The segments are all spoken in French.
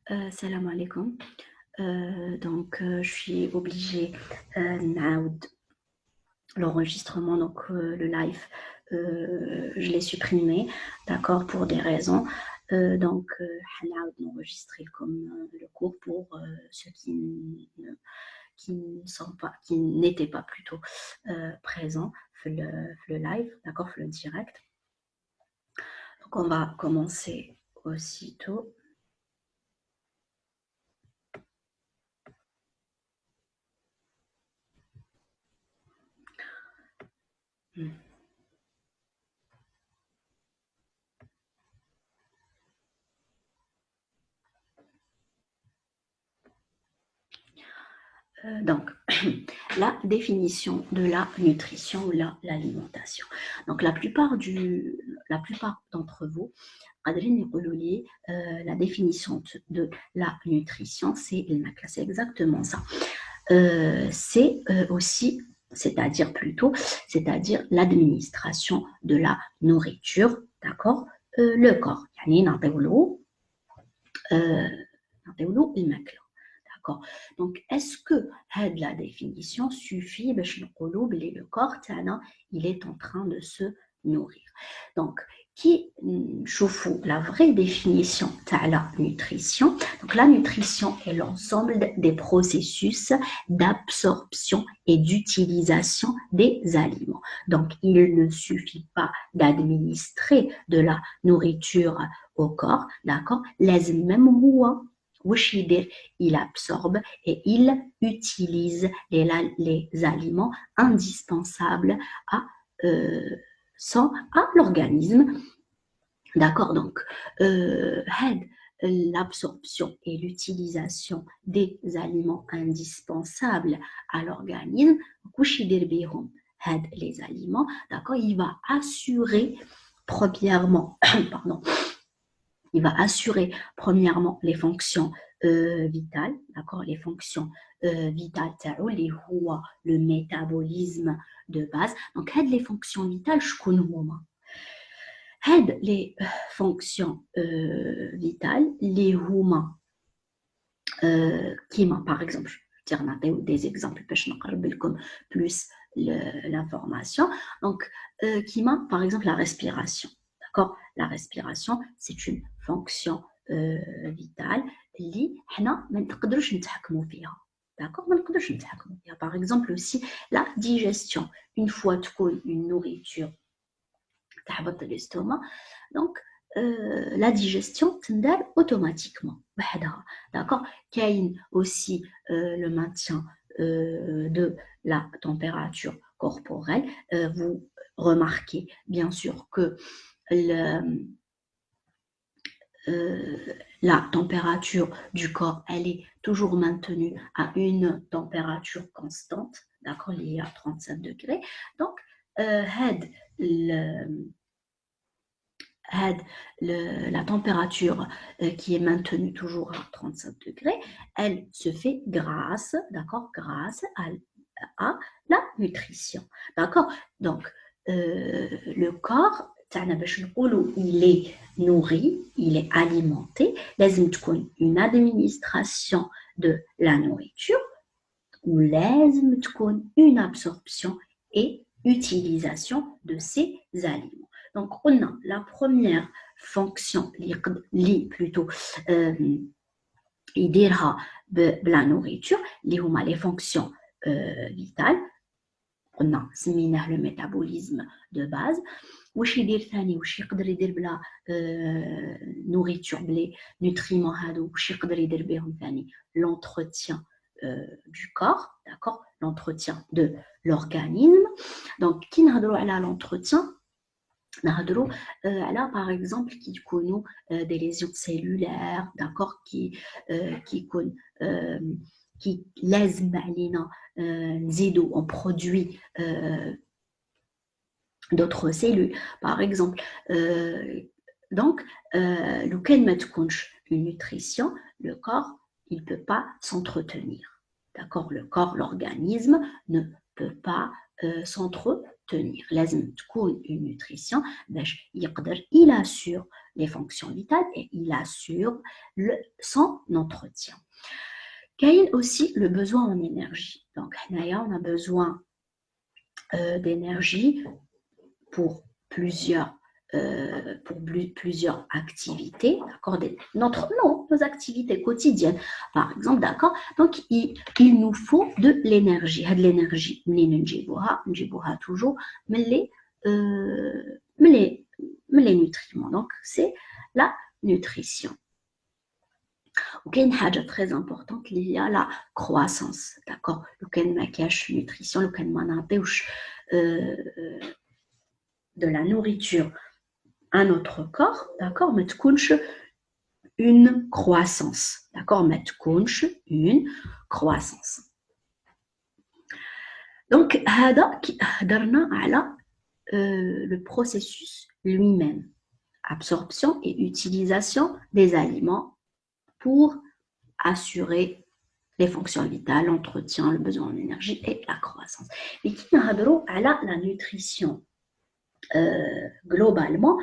Salam alaikum. Je suis obligée نعاود l'enregistrement, le live, je l'ai supprimé, d'accord, pour des raisons. هنعاود نenregistrer comme le cours pour ceux qui n'étaient pas plutôt présents le live, d'accord, le direct. Donc on va commencer aussitôt. Donc, la définition de la nutrition ou l'alimentation. Donc, la plupart d'entre vous, la définition de la nutrition, c'est exactement ça. C'est aussi, c'est-à-dire l'administration de la nourriture, d'accord, le corps. يعني نعطيولو الماكله. D'accord. Donc, est-ce que la définition suffit باش نقولوا بلي le corps تاعنا il est en train de se nourrir. Donc, qui نشوفوا la vraie définition de la nutrition. Donc, la nutrition est l'ensemble des processus d'absorption et d'utilisation des aliments. Donc, il ne suffit pas d'administrer de la nourriture au corps, d'accord. لازم même هو il absorbe et il utilise les aliments indispensables à l'organisme. D'accord, donc l'absorption et l'utilisation des aliments indispensables à l'organisme, les aliments, d'accord, il va assurer premièrement, pardon, il va assurer premièrement les fonctions vitales, d'accord, les fonctions vitales, le métabolisme de base. Donc, les fonctions vitales, les fonctions vitales, les humains, qui, par exemple, je vais dire des exemples pour plus l'information. Donc, qui par exemple, la respiration. D'accord, la respiration, c'est une fonction vitale اللي حنا ما نقدروش نتحكموا فيها. D'accord, ما نقدروش نتحكموا فيها. Par exemple aussi la digestion. Une fois تكون une nourriture تحبط l'estomac, donc la digestion تندار automatiquement بحدها. D'accord, كاين aussi le maintien de la température corporelle. Vous remarquez bien sûr que la température du corps, elle est toujours maintenue à une température constante, d'accord, il y a 37 degrés. Donc, la température qui est maintenue toujours à 37 degrés, elle se fait grâce, d'accord, grâce à la nutrition. D'accord, donc le corps, il est nourri, il est alimenté. لازم تكون une administration de la nourriture ou لازم تكون une absorption et utilisation de ces aliments. Donc, on a la première fonction, plutôt, يديرها بلا nourriture, les fonctions vitales. On a سميناه le métabolisme de base. واش يدير ثاني واش يقدر يدير بلا nourriture بلي nutriments هادو واش يقدر يدير بهم ثاني l'entretien du corps, d'accord, l'entretien de l'organisme. Donc qui نهضروا على l'entretien نهضروا على par exemple qui يكونوا des lésions cellulaires, d'accord, qui لازم علينا نزيدوا on produit d'autres cellules, par exemple. Donc, لو كان ما تكونش une nutrition, le corps, il ne peut pas s'entretenir. D'accord, le corps, l'organisme ne peut pas s'entretenir. لازم تكون une nutrition باش يقدر il assure les fonctions vitales et il assure son entretien. Il y a aussi le besoin en énergie. Donc, on a besoin d'énergie pour plusieurs activités, d'accord, nos activités quotidiennes, par exemple, d'accord. Donc, il nous faut de l'énergie. De l'énergie, نجيبوها toujours, mais les nutriments. Donc, c'est la nutrition. Il y a une chose très importante, il y a la croissance, d'accord. Il y a une nutrition, il y a de la nourriture à notre corps, d'accord, mais une croissance, d'accord, mais une croissance. Donc, le processus lui-même, absorption et utilisation des aliments pour assurer les fonctions vitales, l'entretien, le besoin en énergie et la croissance. Et qui n'a la nutrition globalement,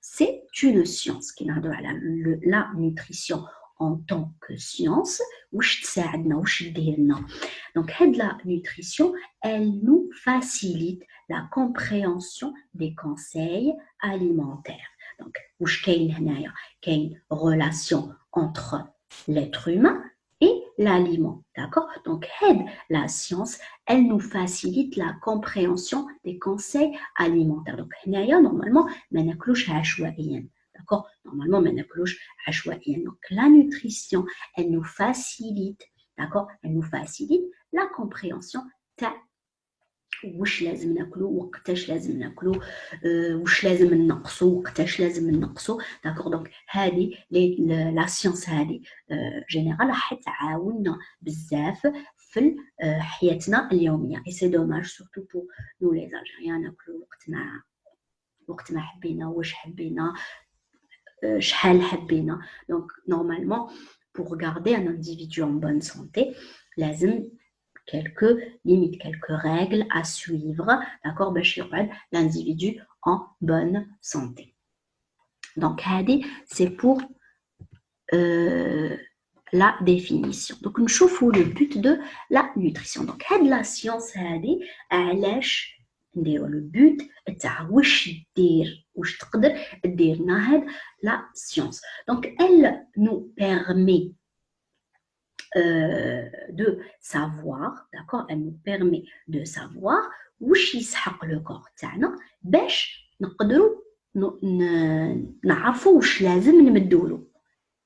c'est une science qui n'a la nutrition en tant que science. Donc, la nutrition, elle nous facilite la compréhension des conseils alimentaires. Donc, il y a une relation entre l'être humain et l'aliment, d'accord. Donc, la science, elle nous facilite la compréhension des conseils alimentaires. Donc, normalement, d'accord. Normalement, donc, la nutrition, elle nous facilite, d'accord. Elle nous facilite la compréhension de واش لازم ناكلو وقتاش لازم ناكلو واش لازم ننقصو وقتاش لازم ننقصو داكوغ. دونك هذه لا سيونس هذه جينيرال راح تعاوننا بزاف في حياتنا اليوميه. اي سي دوماج سورتو بو نو لي الجيريان ناكلو وقت ما حبينا واش حبينا شحال حبينا. دونك نورمالمون pour garder un individu en bonne santé لازم quelques limites, quelques règles à suivre, d'accord, l'individu en bonne santé. Donc, c'est pour la définition. Donc, nous chauffons le but de la nutrition. Donc, la science, le but, la science. Donc, elle nous permet de savoir, d'accord, elle nous permet de savoir où يسحق le corps تاعنا باش نقدروا نعرفوا واش لازم نمدولو,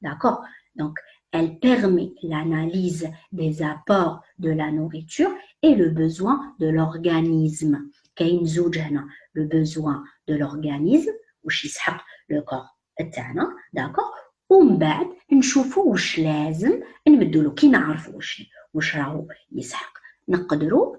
d'accord. Donc elle permet l'analyse des apports de la nourriture et le besoin de l'organisme. كاين زوج هنا, le besoin de l'organisme واش يسحق le corps تاعنا, d'accord. ومن بعد نشوفوا واش لازم نمدولو. كي نعرفوا واش راهو يسحق نقدروا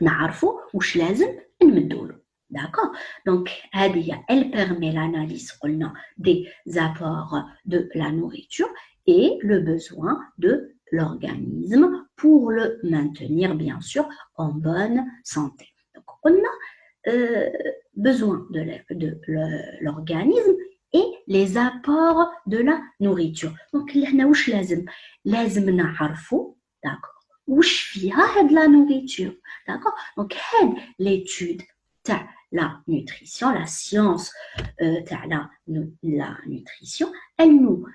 نعرفوا واش لازم نمدولو, d'accord. Donc هذه elle permet l'analyse قلنا des apports de la nourriture et le besoin de l'organisme pour le maintenir bien sûr en bonne santé. Donc قلنا besoin de l'organisme et les apports de la nourriture. Donc, واش لازم نعرفوا, d'accord, واش فيها هاد la nourriture, d'accord. Donc, l'étude تاع la nutrition, la science تاع la nutrition, elle nous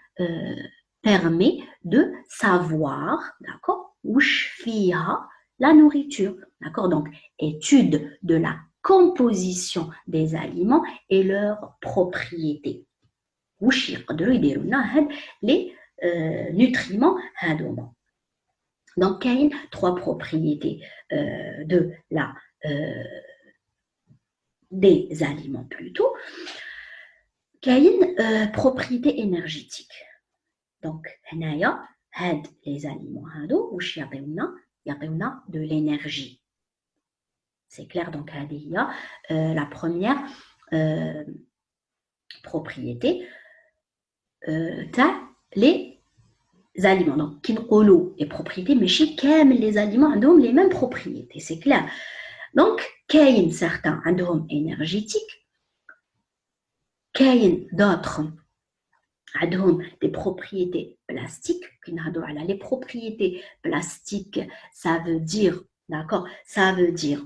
permet de savoir, d'accord, واش فيها la nourriture, d'accord. Donc, étude de la composition des aliments et leurs propriétés. واش يقدروا يديروا لنا هاد les nutriments هادوما. Donc كاين trois propriétés de la des aliments plutôt. كاين propriété énergétique. Donc هنايا هاد les aliments هادو واش يعطيونا de l'énergie. C'est clair. Donc هذه هي la première propriété تاع les aliments. Donc كي نقولوا les propriétés ماشي كامل les aliments عندهم les mêmes propriétés, c'est clair. Donc كاين certains عندهم énergétique كاين d'autres عندهم des propriétés plastiques. Les propriétés plastiques, ça veut dire, d'accord, ça veut dire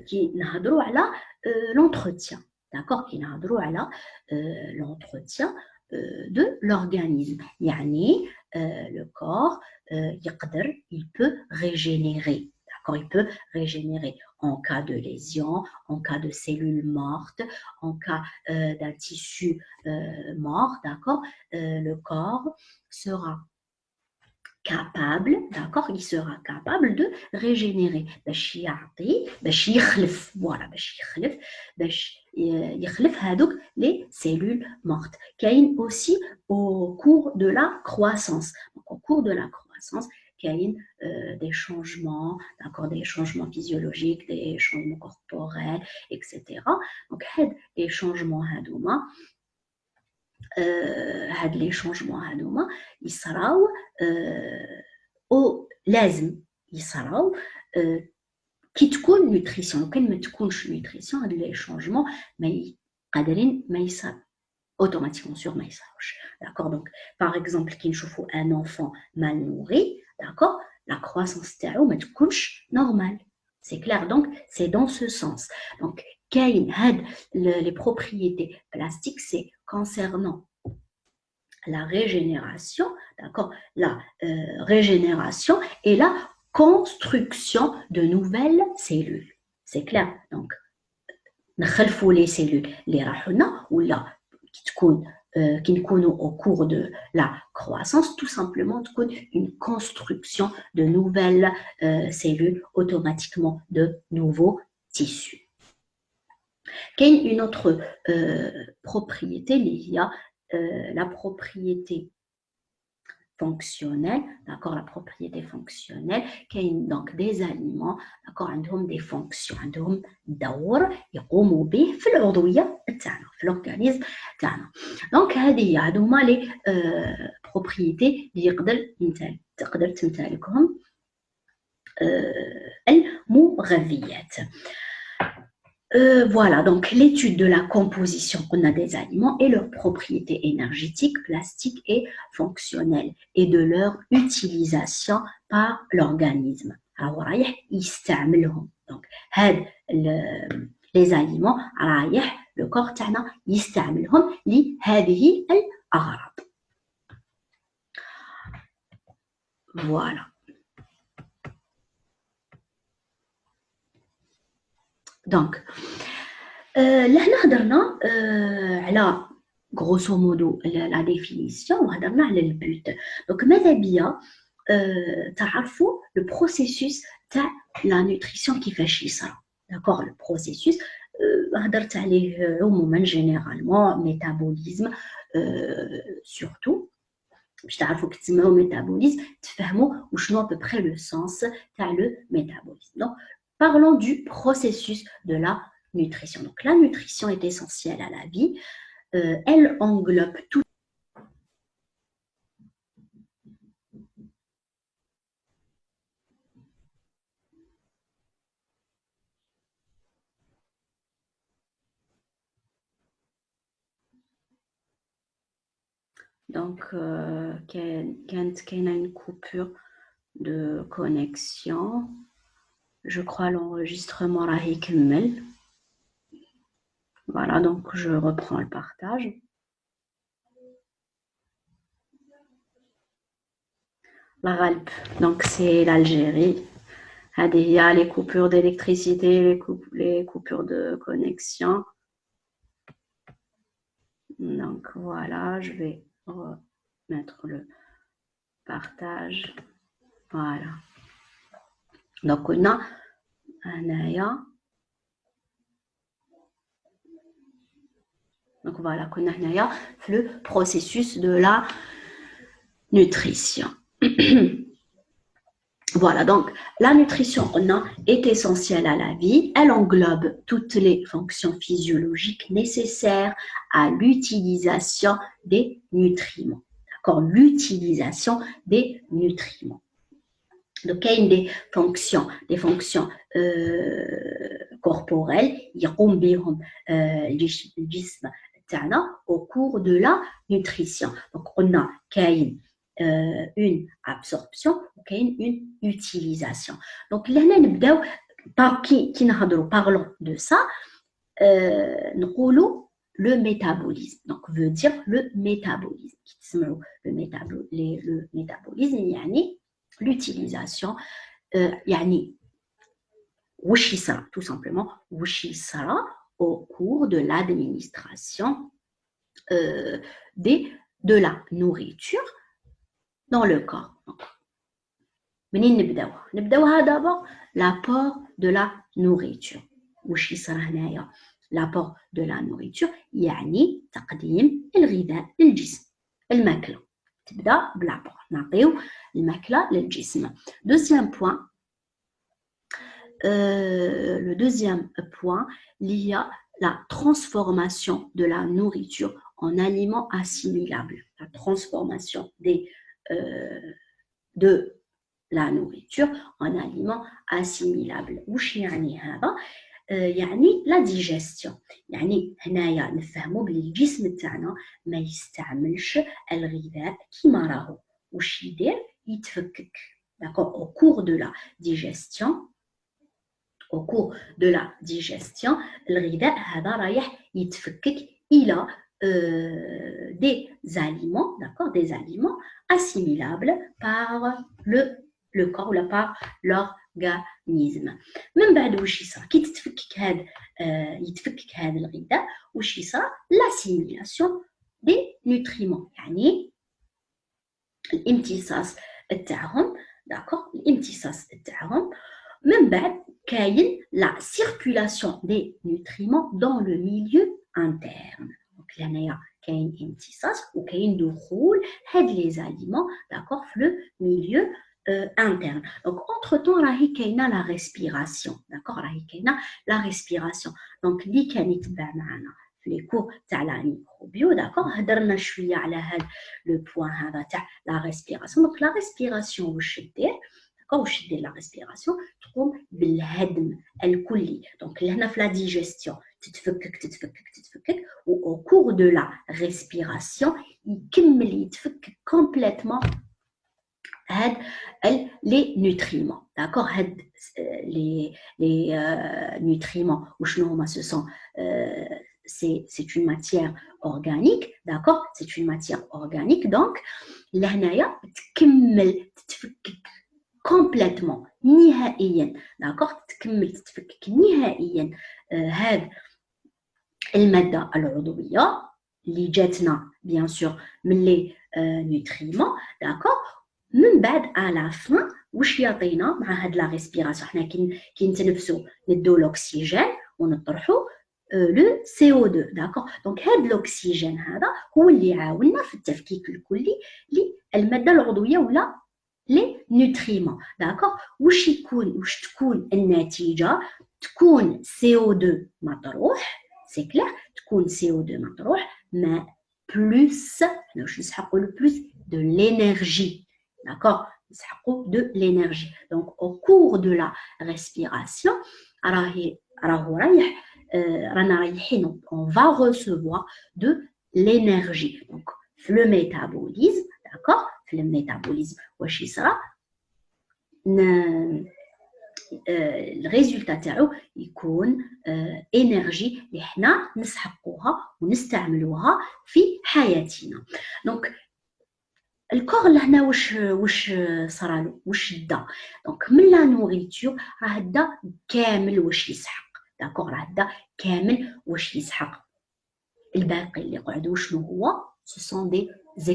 qui نهضروا على l'entretien, d'accord, qui نهضروا على l'entretien de l'organisme. يعني le corps il peut régénérer, d'accord, il peut régénérer en cas de lésion, en cas de cellules mortes, en cas d'un tissu mort, d'accord, le corps sera capable, d'accord, il sera capable de régénérer. باش يعطي باش يخلف voilà باش يخلف باش يخلف هذوك les cellules mortes. كاين aussi au cours de la croissance. Donc, au cours de la croissance كاين des changements, d'accord, des changements physiologiques, des changements corporels, etc. Donc les changements هذوما هاد لي شونجمون هادوما يصراو او لازم يصراو كي تكون نوتريسيون. لو كان ما تكونش نوتريسيون هاد لي شونجمون ما قادرين ما يصراو automatiquement sur ما يصراوش, d'accord. Donc par exemple كي نشوفوا un enfant mal nourri, d'accord, la croissance تاعو ما تكونش normale, c'est clair. Donc c'est dans ce sens. Donc كاين هاد les propriétés plastiques, c'est concernant la régénération, d'accord, la régénération et la construction de nouvelles cellules, c'est clair. Donc نخلفوا les cellules اللي راحوا لنا ولا qui نكونوا au cours de la croissance, tout simplement تكون une construction de nouvelles cellules, automatiquement de nouveaux tissus. Quelle est une autre propriété? Il y a la propriété fonctionnelle, d'accord, la propriété fonctionnelle, qui est donc des aliments, d'accord, عندهم des fonctions, عندهم دور يقوموا به في العضوية تاعنا, في l'organisme تاعنا. Donc هذه هذوما les propriétés اللي تقدر تمتلكهم المغذيات. Voilà, donc l'étude de la composition qu'on a des aliments et leurs propriétés énergétiques, plastiques et fonctionnelles et de leur utilisation par l'organisme. Alors, donc, les aliments, le corps تاعنا يستعملهم لهذه الأغراض. Voilà. Donc, là, هضرنا على grosso modo la définition وهضرنا على le but. Donc, ماذا بيا تعرفوا le processus تاع la nutrition كيفاش يصرا. D'accord, le processus هضرت عليه عموما généralement métabolisme surtout. باش تعرفوا كي تسمعوا métabolisme تفهموا وشنو à peu près le sens تاع le métabolisme. Donc, parlons du processus de la nutrition. Donc, la nutrition est essentielle à la vie. Elle englobe tout. Donc, quand a une coupure de connexion, je crois l'enregistrement راهي يكمل. Voilà, donc je reprends le partage. La Galp, donc c'est l'Algérie. Il y a les coupures d'électricité, les coupures de connexion. Donc voilà, je vais remettre le partage. Voilà. Donc on a Anaya. Donc voilà, qu'on a le processus de la nutrition. Voilà, donc la nutrition est essentielle à la vie. Elle englobe toutes les fonctions physiologiques nécessaires à l'utilisation des nutriments. D'accord, l'utilisation des nutriments. Donc, il y a des fonctions corporelles يقوم بهم الجسم تاعنا au cours de la nutrition. Donc, on a une absorption ou une utilisation. Donc, là, نبداو كي نهضروا parlons de ça, نقولوا le métabolisme. Donc, veut dire le métabolisme. Le métabolisme, يعني l'utilisation, يعني وش يصرى tout simplement وش يصرى au cours de l'administration de la nourriture dans le corps. منين نبداوها d'abord l'apport de la nourriture. وش يصرى هنايا l'apport de la nourriture يعني تقديم الغذاء للجسم الماكله. تبدا بالابور نعطيو الماكله للجسم. Deuxième point, le deuxième point, il y a la transformation de la nourriture en aliments assimilables. La transformation de la nourriture en aliments assimilables. وش يعني هذا؟ يعني لا ديجيستيون. يعني هنايا نفهموا بلي الجسم تاعنا ما يستعملش الغذاء كيما راهو. وش يدير؟ يتفكك. D'accord, au cours de la digestion, الغذاء هذا رايح يتفكك إلى des aliments, d'accord, des aliments assimilables par le corps ou par l'organisme. من بعد واش يصرى كي يتفكك هذا الغذاء واش يصرى l'assimilation des nutriments يعني الامتصاص تاعهم. d'accord, الامتصاص تاعهم. من بعد كاين la circulation des nutriments dans le milieu interne. donc هنايا كاين امتصاص وكاين دخول هاد les aliments d'accord في le milieu interne. donc entre temps راهي كاينه la respiration. d'accord, راهي كاينه la respiration. donc اللي كان يتبع معنا في لي كور تاع لا ميكروبيو داكور هضرنا شويه على هذا لو بوين هذا تاع لا ريسبيراسيون. دونك لا ريسبيراسيون واش دير؟ داكور واش دير لا ريسبيراسيون؟ تقوم بالهدم الكلي. دونك لهنا في لا ديجيستيون تتفكك و au cours de la respiration يكمل يتفكك كومبليتمون هاد les nutriments. d'accord, هاد les nutriments وشنو هما؟ ce sont c'est une matière organique. d'accord, c'est une matière organique. donc لهنايا تكمل تتفكك complètement نهائيا. d'accord, تكمل تتفكك نهائيا هاد المادة العضوية اللي جاتنا bien sûr من les nutriments. d'accord, من بعد à la fin واش يعطينا مع هاد لا ريسبيراسيون؟ حنا كي نتنفسوا ندو الاكسجين ونطرحوا لو CO2. داكور، دونك هاد الاكسجين هذا هو اللي يعاوننا في التفكيك الكلي للماده العضويه ولا لي نوتريمون. داكور، واش تكون النتيجه؟ تكون CO2 مطروح، سي كلير، تكون CO2 مطروح مع بلوس، واش نسحقوا لو بلوس دو لينيرجي. d'accord, de l'énergie. donc au cours de la respiration on va recevoir de l'énergie. donc le métabolisme, d'accord, le métabolisme واش يصرى؟ الريزولتا تاعو يكون انرجي اللي حنا نسحقوها ونستعملوها في حياتنا. دونك الكور لهنا واش صرالو، واش دا؟ دونك من لا نوريتور راه دا كامل واش يسحق. داكوغ، راه دا كامل واش يسحق. الباقي اللي قعدوا شنو هو؟ ce sont des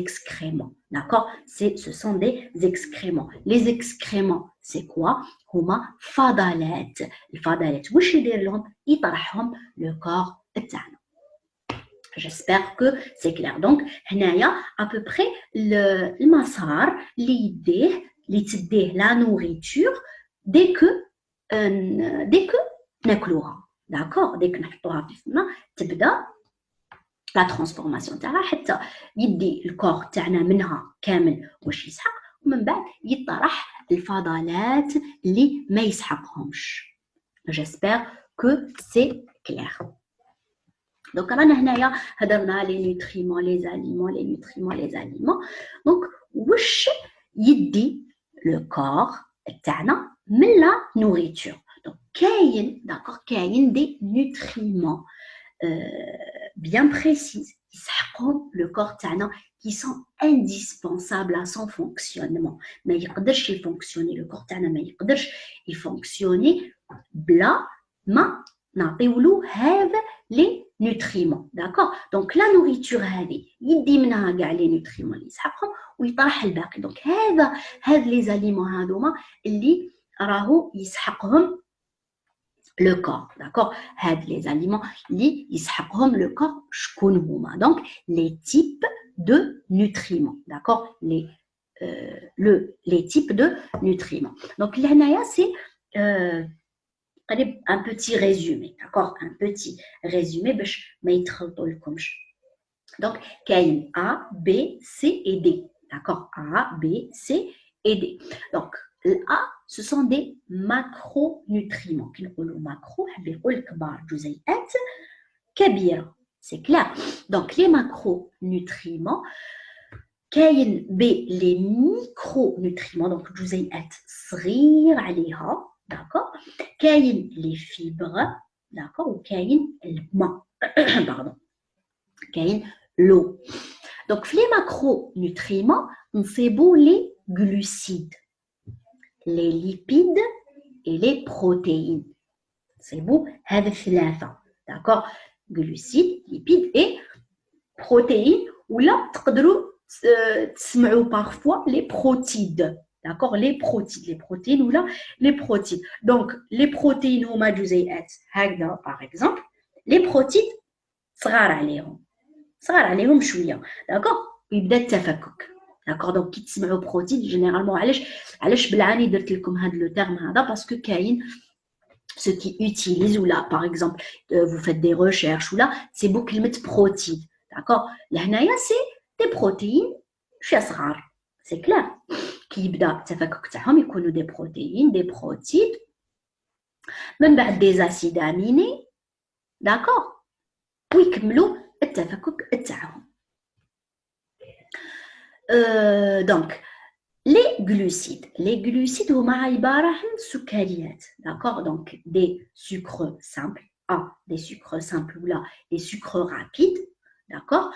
excréments. d'accord, ce sont des excréments. les excréments c'est quoi؟ هما فضلات. الفضلات واش يدير لهم؟ يطرحهم لو كور تاعنا. J'espère que c'est clair. donc هنايا à peu près المسار اللي تديه la nourriture dès que ناكلوها. d'accord, dès que نحطوها في فمنا تبدا لا ترانسفورماسيون تاعها حتى يدي الكور تاعنا منها كامل واش يسحق، ومن بعد يطرح الفضلات اللي ما يسحقهمش. J'espère que c'est clair. Donc رانا هنايا هضرنا les nutriments les aliments les nutriments les aliments. Donc واش يدي le corps تاعنا من la nourriture. Donc كاين d'accord كاين des nutriments bien précises يسحقهم le corps تاعنا qui sont indispensables à son fonctionnement. ما يقدرش يفونكسيوني le corps تاعنا ما يقدرش يفونكسيوني بلا ما نعطيولو هذا لي nutriments. D'accord. Donc la nourriture هذه يدي منها كاع لي nutriments اللي يسحقهم ويطرح الباقي. Donc هاد لي زاليمون هذوما اللي راهو يسحقهم le corps. D'accord. هاد لي زاليمون اللي يسحقهم le corps شكون هما؟ Donc les types de nutriments. D'accord. Les types de nutriments. Donc لهنايا c'est un petit résumé, d'accord, un petit résumé باش ما يتخلطولكمش. Donc كاين A, B, C et D, d'accord, A, B, C et D. Donc A, ce sont des macronutriments. كي نقولوا macro حاب يقول كبار جزيئات كبيرة, c'est clair. Donc les macronutriments كاين B, les micronutriments, donc جزيئات صغير عليها. D'accord. كاين les fibres, d'accord, ou كاين الماء, pardon, كاين l'eau. Donc les macronutriments نصيبوا les glucides, les lipides et les protéines. نصيبوا هذه الثلاثة, d'accord, glucides, lipides et protéines, ولا تقدروا تسمعوا parfois les protides. D'accord, les protéines ou là les protides. Donc les protéines هما جزيئات هكذا par exemple. Les protides صغار عليهم شويه. D'accord, يبدا التفكك. D'accord, donc كي تسمعوا بروتين جينيرالمون علاش بالعاني درت لكم هذا لو تيرم هذا باسكو كاين ceux qui utilisent ou là par exemple vous faites des recherches ou là c'est beaucoup كلمه protides. D'accord, لهنايا c'est des protéines شويه صغار. C'est clair. كي يبدا التفكك تاعهم يكونوا دي بروتيين دي بروتيد من بعد دي زاسيد اميني. داكور, ويكملوا التفكك تاعهم. دونك لي غلوسيد هما عباره عن سكريات. داكور, دونك دي سكر سامبل دي سكر سامبل ولا دي سكر رابيد. داكور,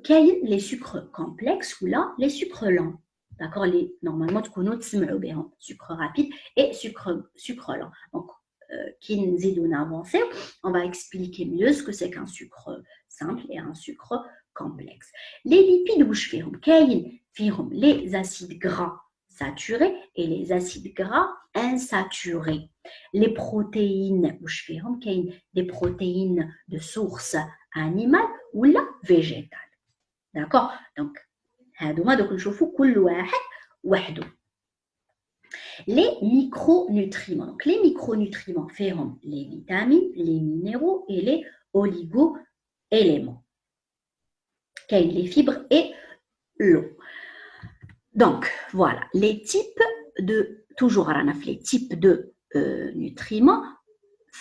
كاين لي سكر كومبلكس ولا لي سكر لون. D'accord, normalement تكونوا تسمعوا بهم sucre rapide et sucre lent. Donc qui nous aide à avancer, on va expliquer mieux ce que c'est qu'un sucre simple et un sucre complexe. Les lipides واش فيهم؟ كاين فيهم les acides gras saturés et les acides gras insaturés. Les protéines واش فيهم؟ كاين des protéines de source animale ولا végétale. D'accord, donc هادوما دوك نشوفوا كل واحد وحده. Les micronutriments. Donc les micronutriments فيهم les vitamines, les minéraux et les oligo-éléments. كاين les fibres et l'eau. Donc voilà les types de, toujours رانا في les types de nutriments.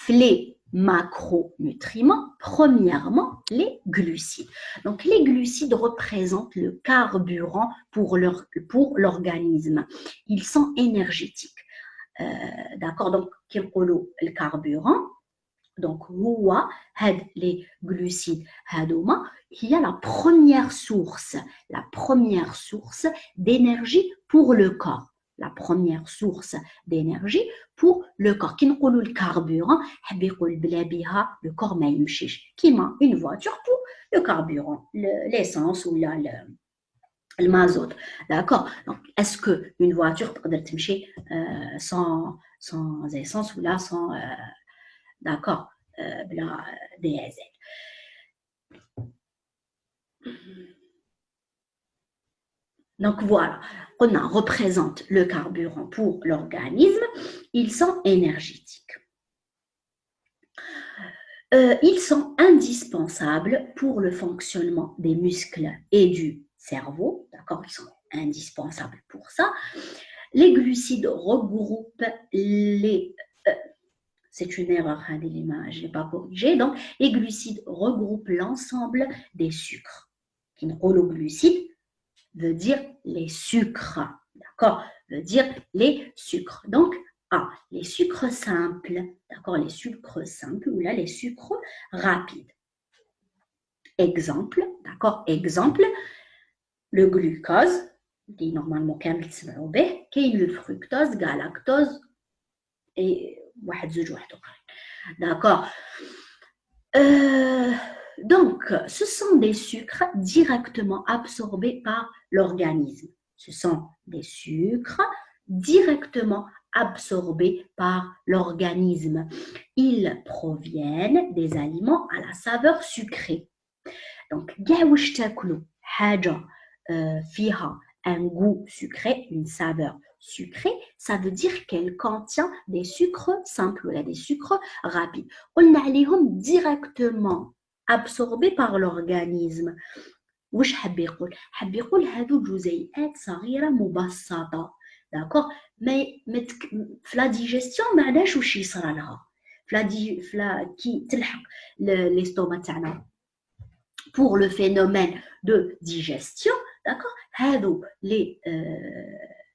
Les macronutriments, premièrement, les glucides. Donc, les glucides représentent le carburant pour l'organisme. Ils sont énergétiques. D'accord, donc, le carburant, donc, les glucides, il y a la première source d'énergie pour le corps. La première source d'énergie pour le corps. Qui nous le carburant, le corps ما يمشيش. كيما une voiture pour le carburant, l'essence ou le mazout. D'accord. Donc est-ce que une voiture peut تمشي sans essence ou là sans d'accord بلا diesel. Donc voilà, on représente le carburant pour l'organisme. Ils sont énergétiques. Ils sont indispensables pour le fonctionnement des muscles et du cerveau. D'accord, ils sont indispensable pour ça. Les glucides regroupent les... c'est une erreur, hein, je n'ai pas corrigé. Donc, les glucides regroupent l'ensemble des sucres. Le glucide veut dire les sucres. D'accord? Veut dire les sucres. Donc, A, les sucres simples. D'accord? Les sucres simples ou là, les sucres rapides. Exemple, d'accord? Exemple, le glucose, qui normalement كامل تسمعوا به, كاين le fructose, galactose et واحد زوج واحد اخرين. D'accord? Donc, ce sont des sucres directement absorbés par l'organisme. Ce sont des sucres directement absorbés par l'organisme. Ils proviennent des aliments à la saveur sucrée. Donc, كاع واش تاكلوا حاجة فيها un goût sucré, une saveur sucrée, ça veut dire qu'elle contient des sucres simples ou des sucres rapides. On a les directement absorbés par l'organisme. واش حاب يقول؟ حاب يقول هادو جزيئات صغيرة مبسطة. داكوغ مي في لا ديجيستيون ما عندهاش واش يصرى لها. كي تلحق ليستوما تاعنا pour le phénomène de digestion, d'accord,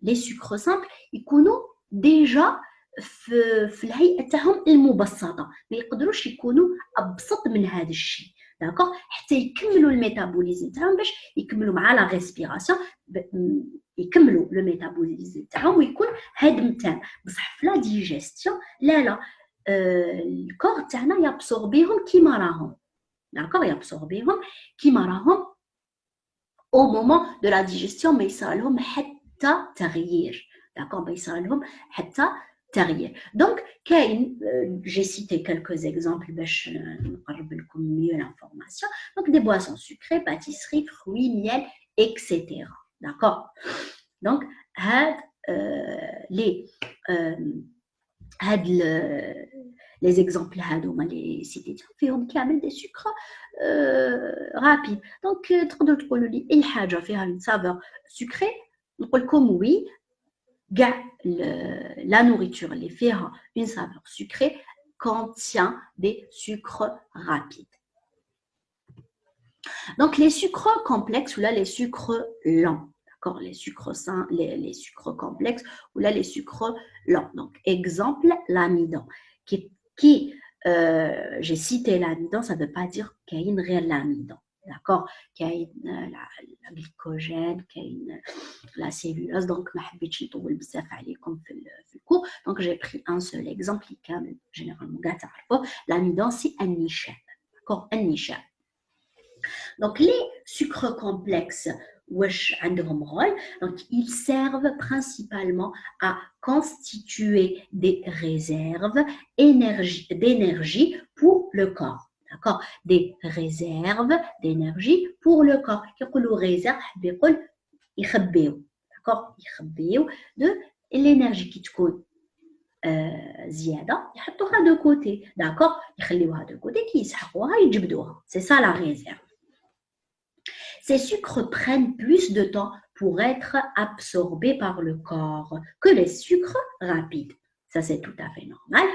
les sucres simples يكونوا déjà في الهيئة تاعهم المبسطة، ما يقدروش يكونوا أبسط من هذا الشيء، d'accord، حتى يكملوا الميتابوليزم تاعهم باش يكملوا مع لا ريسبيراسيون، يكملوا لو ميتابوليزم تاعهم ويكون هضم تام، بصح في لا ديجيستيون لا الكور تاعنا يابسوربيهم كيما راهم. D'accord, et absorbéهم كيما راهم au moment de la digestion ما يصرالهم حتى تغيير. D'accord, ما يصرالهم حتى تغيير. Donc كاين j'ai cité quelques exemples باش نقرب لكم mieux l'information. Donc des boissons sucrées, pâtisseries, fruits, miel, etc. D'accord. Donc les exemples هادوما اللي سيتيتهم فيهم كامل دي سكر رابيد. دونك تقدروا تقولوا لي اي حاجه فيها une saveur sucrée نقول لكم وي كاع la nourriture اللي فيها une saveur sucrée contient des sucres rapides. Donc les sucres complexes ou là les sucres lents. D'accord, les sucres sains, les sucres complexes ou là les sucres lents. Donc exemple l'amidon qui j'ai cité l'amidon, ça ne veut pas dire qu'il y a une réelle amidon. D'accord, qu'il y a la glycogène, qu'il y a la cellulose. Donc ما حبيتش نطول بزاف عليكم في الcours. Donc j'ai pris un seul exemple qui كامل généralement قاعد تعرفوه. L'amidon c'est un nichab. D'accord, un nichab. Donc les sucres complexes عندهم rôle, donc ils servent principalement à constituer des réserves d'énergie pour le corps. D'accord, des réserves d'énergie pour le corps. يقولوا réserve بيقول يخبيو. D'accord, يخبيو de l'énergie qui تكون زيادة يحطوها de côté. D'accord, يخليوها de côté كي يسحقوها يجبدوها. C'est ça la réserve. Ces sucres prennent plus de temps pour être absorbés par le corps que les sucres rapides. Ça, c'est tout à fait normal.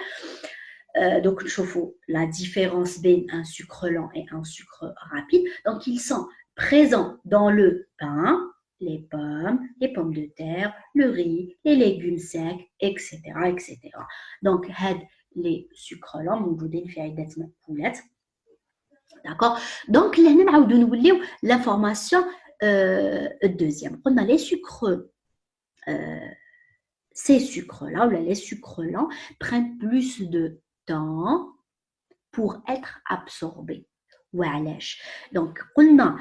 Donc, نشوفوا la différence entre un sucre lent et un sucre rapide. Donc, ils sont présents dans le pain, les pommes de terre, le riz, les légumes secs, etc. etc. Donc, les sucres lents موجودين في عدة مأكولات. D'accord. Donc, là, nous avons l'information deuxième. On a les sucres, ces sucres-là, ou les sucres lents, prennent plus de temps pour être absorbés. Donc, on a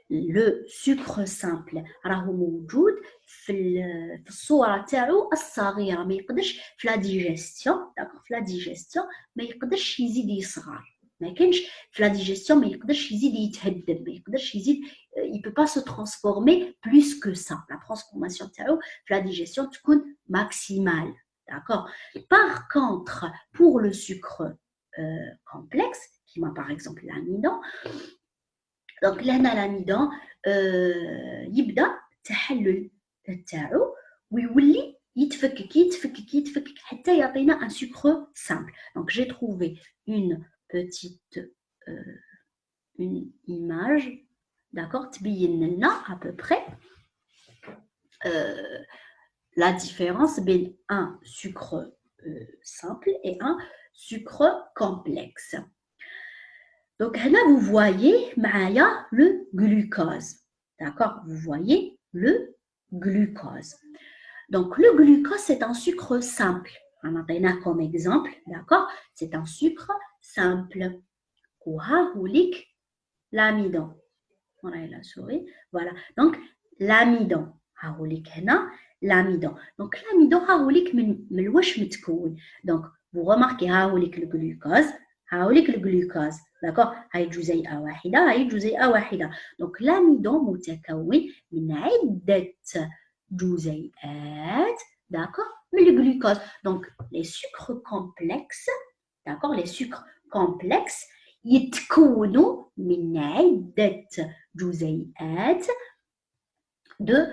le sucre simple راهو موجود في الصورة تاعو الصغيرة ما يقدرش في لا ديجيستيون. داكوغ في لا ديجيستيون ما يقدرش يزيد يصغر. ما كانش في لا ديجيستيون ما يقدرش يزيد يتهدم ما يقدرش يزيد il peut pas se transformer plus que ça. La transformation تاعو في لا ديجيستيون تكون maximale. D'accord. Par contre, pour le sucre complexe, qui m'a par exemple l'amidon, donc là l'amidon يبدا التحلل تاعو ويولي يتفكك حتى يعطينا un sucre simple. Donc j'ai trouvé une petite une image, d'accord, تبين لنا à peu près la différence entre un sucre simple et un sucre complexe. Donc là, vous voyez معايا le glucose. D'accord, vous voyez le glucose. Donc le glucose, c'est un sucre simple. On a comme exemple, d'accord, c'est un sucre simple. وهاهوليك l'amidon. On a la souris. Voilà. Donc l'amidon. هاهوليك هنا l'amidon. Donc l'amidon هاهوليك من واش متكون. Donc vous remarquez هاهوليك le glucose. هاهوليك le glucose. D'accord. هاي جزيئة واحدة. هاي جزيئة واحدة. Donc l'amidon متكون من عدة جزيئات. D'accord. Mais le glucose. Donc les sucres complexes. D'accord. Les sucres complexes يتكونوا من عدة جزيئات de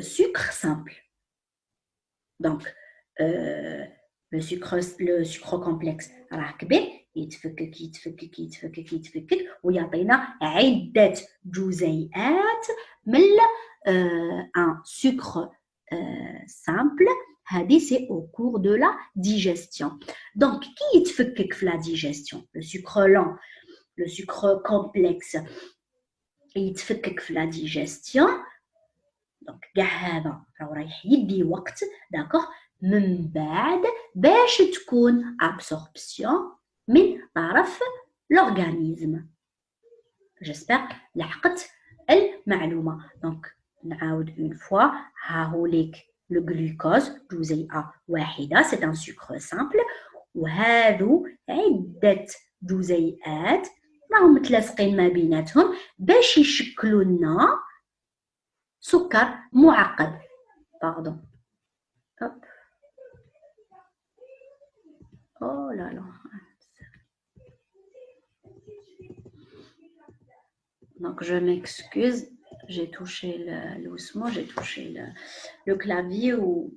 sucre simple. Donc, le sucre complexe راه كبير يتفكك ويعطينا عدة جزيئات من un sucre simple. هذه c'est au cours de la digestion. Donc, qui يتفكك في la digestion? Le sucre lent, le sucre complexe يتفكك في la digestion. Donc, كاع هذا راح يدي وقت d'accord من بعد باش تكون absorption من طرف l'organisme. J'espère لحقت المعلومة. Donc, نعاود une fois هاهوليك le glucose جزيئة واحدة c'est un sucre simple وهذو عدة جزيئات راهم متلاصقين ما بيناتهم باش يشكلوا لنا سكر معقد. Pardon. Hop. Oh là là. Donc je m'excuse, j'ai touché l'ousmo, j'ai touché le clavier ou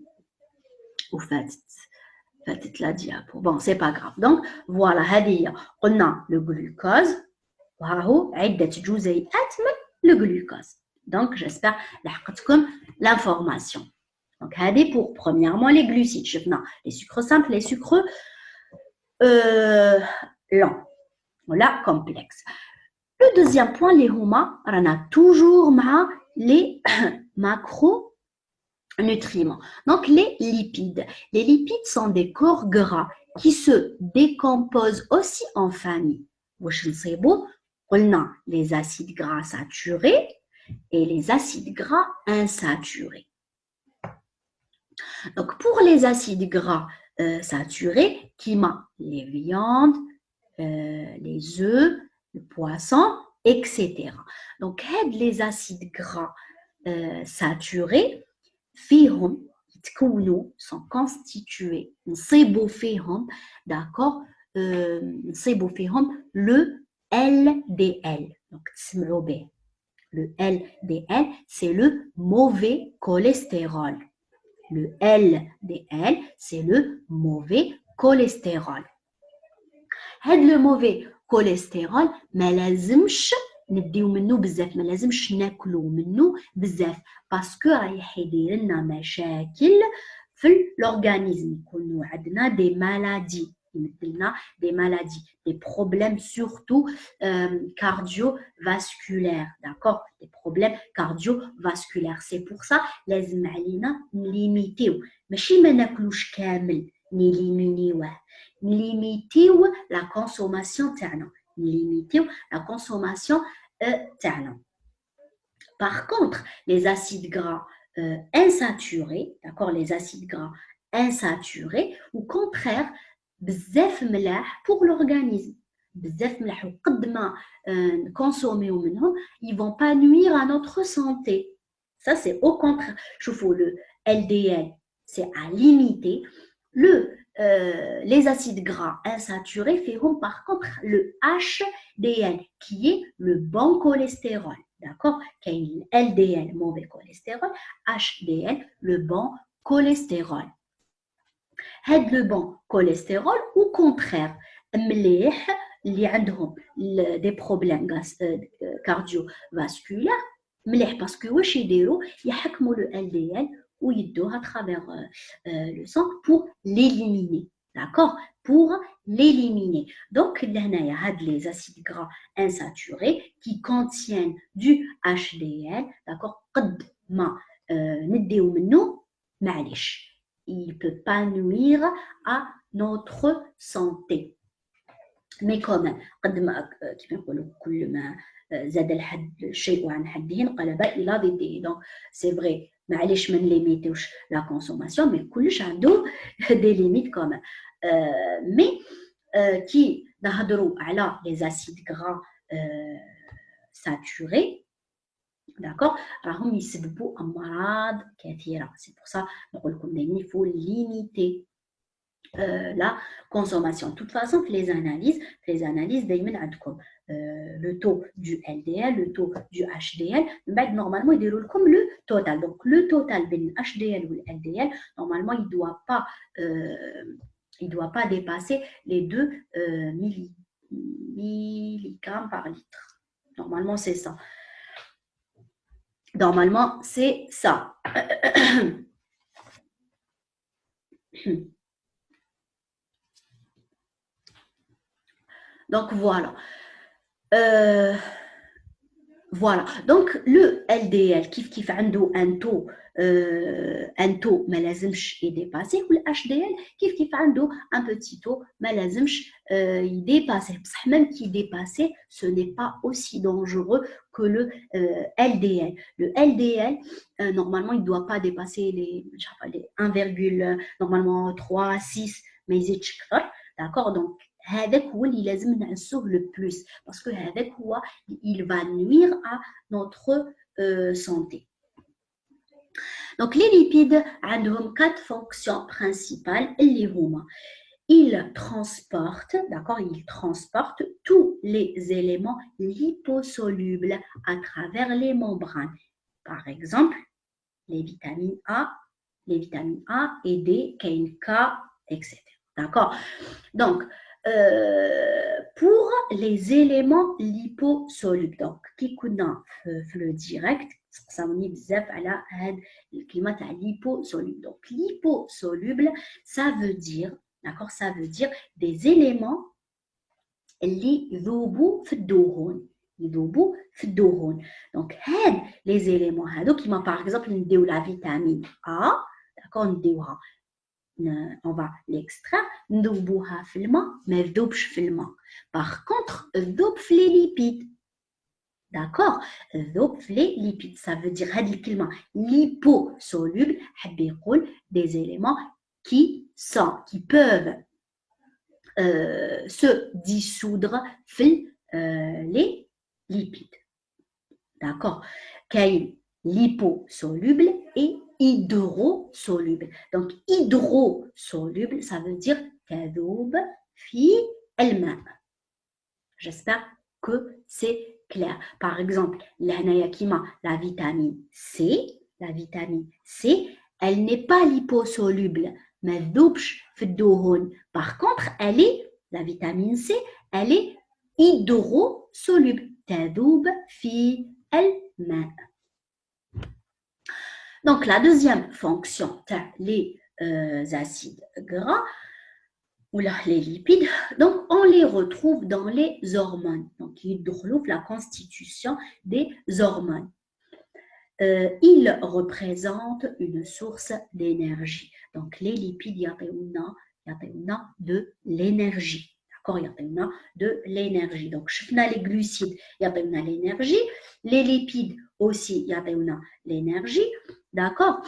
فاتت la diapo. Bon, c'est pas grave. Donc voilà, هذه قلنا le glucose وها هو عدة جزيئات من le glucose. Donc j'espère لحقتكم l'information. Donc هذه pour premièrement les glucides. شفنا les sucres simples, les sucres lents. Voilà, complexes. Le deuxième point, les huma, on a toujours les macronutriments. Donc, les lipides. Les lipides sont des corps gras qui se décomposent aussi en famille. On a les acides gras saturés et les acides gras insaturés. Donc, pour les acides gras saturés, qui m'a les viandes, les œufs, le poisson, etc. Donc, les acides gras saturés, sont constitués, d'accord, le LDL. Donc, le LDL, c'est le mauvais cholestérol. Le LDL, c'est le mauvais cholestérol. Le mauvais cholestérol ما لازمش نديو منه بزاف ما لازمش ناكلو منه بزاف باسكو رايح يدير لنا مشاكل في l'organisme يكونوا عندنا دي مالادي يمثلنا دي مالادي des problèmes surtout cardiovasculaires d'accord des problèmes cardiovasculaires c'est pour ça لازم علينا نليميتيو ماشي ما ناكلوش كامل نليمينيوه نليميتيو la consommation تاعنا limiter la consommation تاعنا. Par contre, les acides gras insaturés, d'accord, les acides gras insaturés, au contraire, بزاف ملاح pour l'organisme. بزاف ملاح وقد ما نكونسوميو منهم, ils vont pas nuire à notre santé. Ça c'est au contraire. شوفوا le LDL, c'est à limiter. Les acides gras insaturés feront par contre le HDL qui est le bon cholestérol. d'accord, كاين LDL mauvais cholestérol, HDL le bon cholestérol. هاد le bon cholestérol au contraire مليح اللي عندهم des problèmes cardiovasculaires مليح باسكو واش يديروا يحكموا le LDL ويدوه à travers le sang pour l'éliminer, d'accord, pour l'éliminer. Donc لهنايا هاد les acides gras insaturés qui contiennent du HDL, d'accord, قد ما نديو منه معليش il ne peut pas nuire à notre santé. Mais quand même, كل ما زاد الشيء عن حده انقلب إلى ضده. Donc, c'est vrai, معليش ما نليميتوش la consommation, mais كلش عنده des limites quand même. Mais كي نهضروا على les acides gras saturés, d'accord, راهم يسببوا أمراض كثيرة. C'est pour ça نقول لكم دائما il faut limiter la consommation. De toute façon, les analyses دائما عندكم le taux du LDL, le taux du HDL. Normalement, ils déroulent comme le total. Donc, le total de HDL ou le LDL, normalement, il ne doit pas dépasser les 2 milligrammes par litre. Normalement, c'est ça. Normalement, c'est ça. Donc, voilà. Voilà. Donc, le LDL, كيف عنده un taux ما لازمش يديباسي و HDL كيف عنده un petit taux ما لازمش يديباسي بصح même qui dépassé ce n'est pas aussi dangereux que le LDL. Le LDL normalement il doit pas dépasser les 1, normalement 3-6 ما يزيدش كثر, d'accord. Donc هذاك هو اللي لازم نعسوه le plus parce que هذاك هو il va nuire à notre santé. Donc les lipides ont 4 fonctions principales اللي هما ils transportent, d'accord, ils transportent tous les éléments liposolubles à travers les membranes. Par exemple, les vitamines A et D, KNK, etc. D'accord. Donc pour les éléments liposolubles, donc qui كنا في le direct سقساوني بزاف على هاد الكلمه تاع liposoluble. Donc liposoluble ça veut dire, d'accord, ça veut dire des éléments اللي يذوبوا في الدهون. Donc هاد les éléments هادو كيما par exemple نديو la vitamine A, d'accord, نديوها on va l'extraire, ندوبوها في الماء ما تذوبش في الماء. Par contre تذوب في les lipides, d'accord, تذوب في les lipides. Ça veut dire هاد الكلمة liposoluble حب يقول des éléments qui peuvent se dissoudre في les lipides, d'accord. كاين liposoluble et hydrosoluble. Donc hydrosoluble ça veut dire تذوب في الماء. J'espère que c'est clair. Par exemple لهنايا كيما la vitamine C, elle n'est pas liposoluble, ما تذوبش في الدهون. Par contre la vitamine C, elle est hydrosoluble, تذوب في الماء. Donc la deuxième fonction les acides gras ou les lipides, donc on les retrouve dans les hormones. Donc ils développent la constitution des hormones. Ils représentent une source d'énergie. Donc les lipides يعطيونا de l'énergie, d'accord, يعطيونا de l'énergie. Donc شفنا les glucides يعطيونا l'énergie, les lipides aussi يعطيونا l'énergie, d'accord.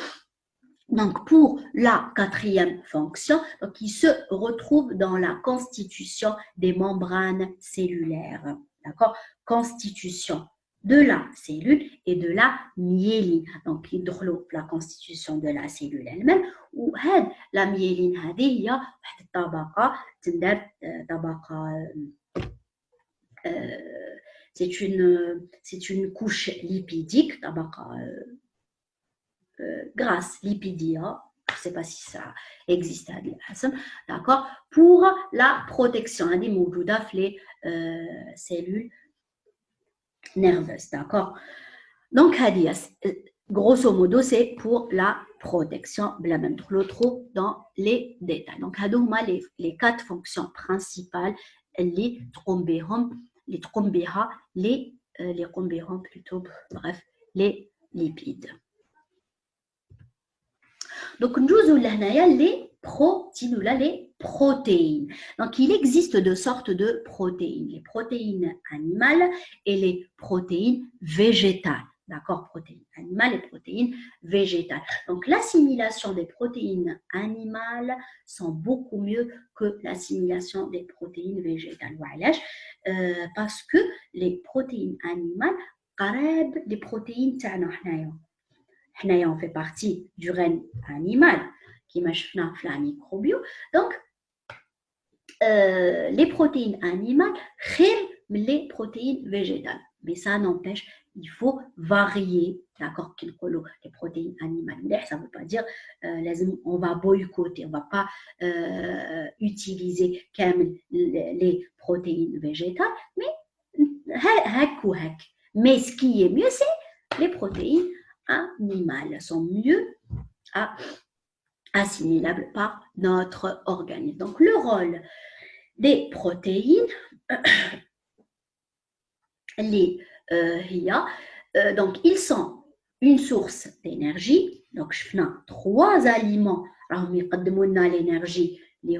Donc pour la quatrième fonction, donc ils se retrouvent dans la constitution des membranes cellulaires, d'accord, constitution de la cellule et de la myéline. Donc يدخلوا la constitution de la cellule elle-même. وهاد la myéline هذه هي واحد الطبقة تندار طبقة c'est une couche lipidique, grasse, lipidia. Je ne sais pas si ça existe, d'accord, pour la protection des les cellules nerveuses, d'accord. Donc, grosso modo, c'est pour la protection, bla même trop dans les détails. Donc, les 4 fonctions principales, les lipides. Donc, nous avons les protéines ou les protéines. Donc, il existe deux sortes de protéines, les protéines animales et les protéines végétales. D'accord, protéines animales et protéines végétales. Donc, l'assimilation des protéines animales sont beaucoup mieux que l'assimilation des protéines végétales. Parce que les protéines animales, les protéines on fait partie du règne animal qui marche dans la microbio. Donc, les protéines animales les protéines végétales. Mais ça n'empêche, il faut varier, d'accord, les protéines animales. Ça ne veut pas dire on va boycotter, on ne va pas utiliser les protéines végétales, mais Mais ce qui est mieux, c'est les protéines animales sont mieux assimilables par notre organisme. Donc, le rôle des protéines, donc ils sont une source d'énergie. Donc, je fais 3 aliments qui l'énergie, les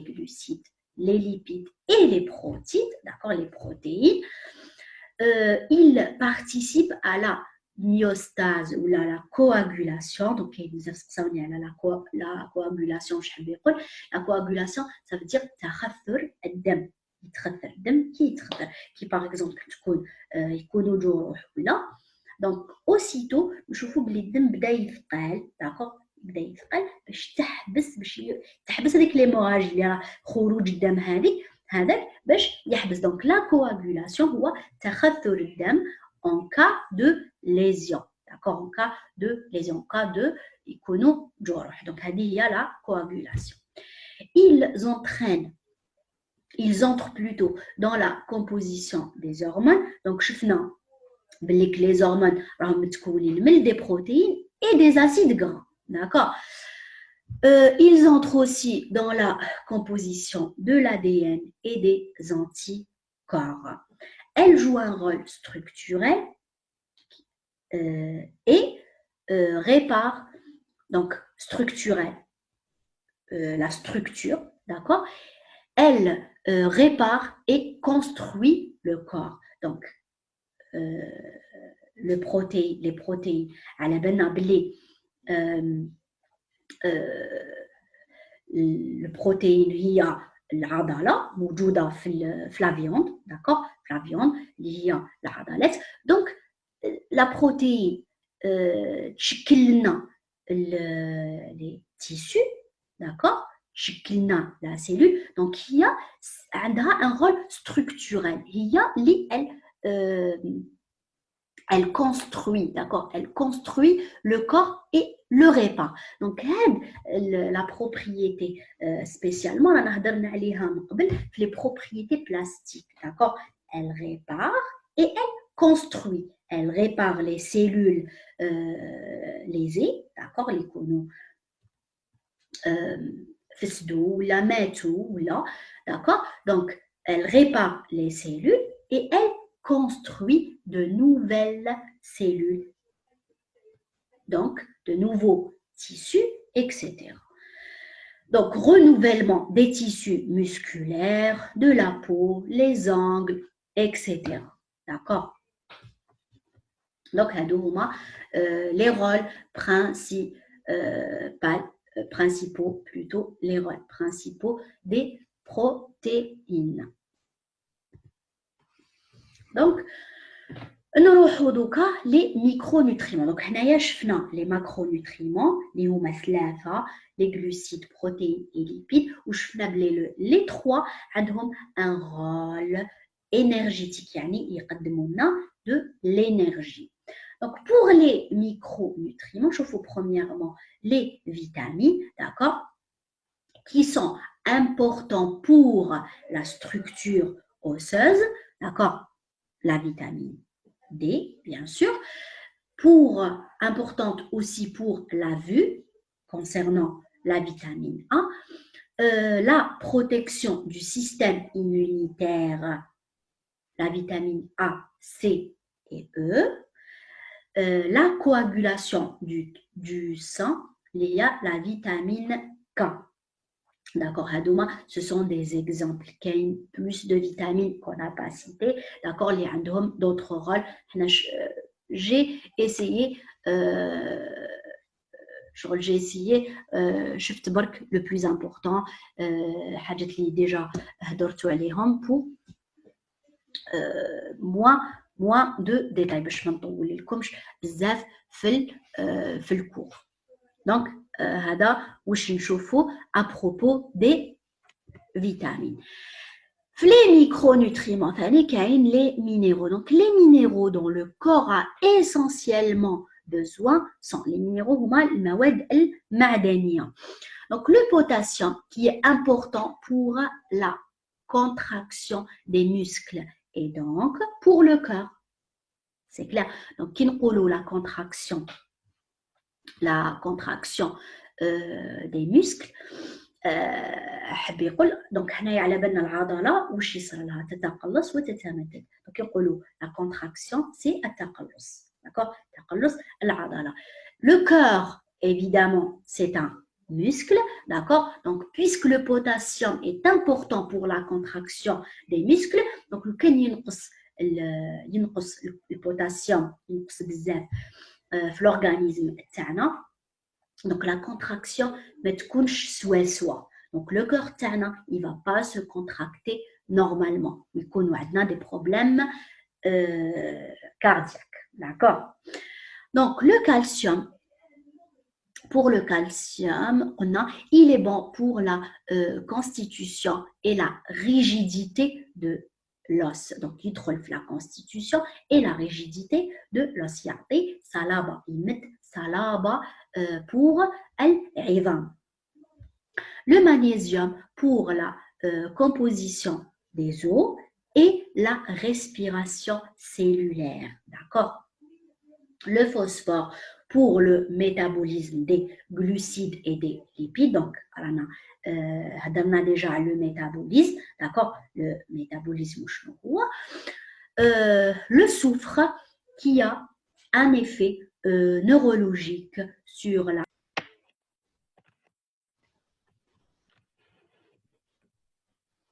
glucides, les lipides et les protéines. D'accord, les protéines. Ils participent à la myostase ou la coagulation. Donc, la coagulation, la coagulation, ça veut dire qui par exemple يكونوا جروح ولا donc aussitôt نشوفوا بلي الدم بدا يثقل d'accord بدا يثقل باش تحبس هذيك ليموراجي اللي راه خروج الدم هذاك باش يحبس. Donc la coagulation هو تخثر الدم en cas de lésion, d'accord, en cas de lésion, en cas de يكونوا جروح. Donc هذه هي la coagulation. Ils entrent plutôt dans la composition des hormones. Donc, شفنا بلي que les hormones راهم متكونين من des protéines et des acides gras, d'accord. Ils entrent aussi dans la composition de l'ADN et des anticorps. Elles jouent un rôle structurel et réparent, donc structurel, la structure, d'accord. Elle répare et construit le corps. Donc, les protéines, à la le protéine هي العضلة موجودة في la viande, d'accord, la viande اللي هي العضلات. Donc, la protéine تشكل لنا les tissus, d'accord, شكلنا la cellule. Donc هي عندها un rôle structurel. هي اللي elle construit, d'accord, elle construit le corps et le répare. Donc la propriété spécialement on a هضرنا عليها من قبل les propriétés plastiques, d'accord, elle répare et elle construit. Elle répare les cellules lésées, d'accord, les conus فسدوا ولا ماتوا ولا, d'accord. Donc elle répare les cellules et elle construit de nouvelles cellules, donc de nouveaux tissus, etc. Donc renouvellement des tissus musculaires, de la peau, les ongles, etc. D'accord. Donc les rôles principaux, les rôles principaux des protéines. Donc, نروحوا دوكا les micronutriments. Donc هنايا شفنا les macronutriments اللي هما 3, les glucides, protéines et lipides, وشفنا بلي les 3 عندهم un rôle énergétiques, يعني يقدموا لنا de l'énergie. Donc, pour les micronutriments, je vous premièrement les vitamines, d'accord, qui sont importants pour la structure osseuse, d'accord, la vitamine D, bien sûr, importante aussi pour la vue, concernant la vitamine A, la protection du système immunitaire, la vitamine A, C et E, la coagulation du sang, il y a la vitamine K. D'accord, Hadouma, ce sont des exemples. Il y a plus de vitamines qu'on n'a pas citées. D'accord, il y a d'autres rôles. J'ai essayé, j'ai essayé, شفت برك le plus important, حاجات اللي déjà هدرتوا عليهم pour moins de détails باش ما نطوللكمش بزاف في الكور. Donc هذا واش نشوفوا à propos des vitamines. Les micronutriments, les minéraux. Donc les minéraux dont le corps a essentiellement besoin sont les minéraux المواد المعدنية. Donc le potassium qui est important pour la contraction des muscles et donc pour le cœur. C'est clair. Donc qui nous la contraction des muscles. حب يقول دونك هنايا على بالنا العضله واش يصير لها تتقلص وتتمدد دونك يقولوا لا كونتراكسيون سي التقلص داكور تقلص العضله le cœur évidemment c'est un muscle d'accord donc puisque le potassium est important pour la contraction des muscles donc كان ينقص البوتاسيوم ينقص بزاف في l'organisme تاعنا. Donc, la contraction ne soit. Donc, le cœur il ne va pas se contracter normalement. Il y a des problèmes cardiaques. D'accord? Donc, le calcium, pour le calcium, il est bon pour la constitution et la rigidité de l'os. Donc, il trouve la constitution et la rigidité de l'os. Salaba, salaba pour l'idham. Le magnésium pour la composition des os et la respiration cellulaire. D'accord? Le phosphore pour le métabolisme des glucides et des lipides. Donc, on a déjà le métabolisme. D'accord? Le métabolisme, le soufre qui a un effet neurologique sur la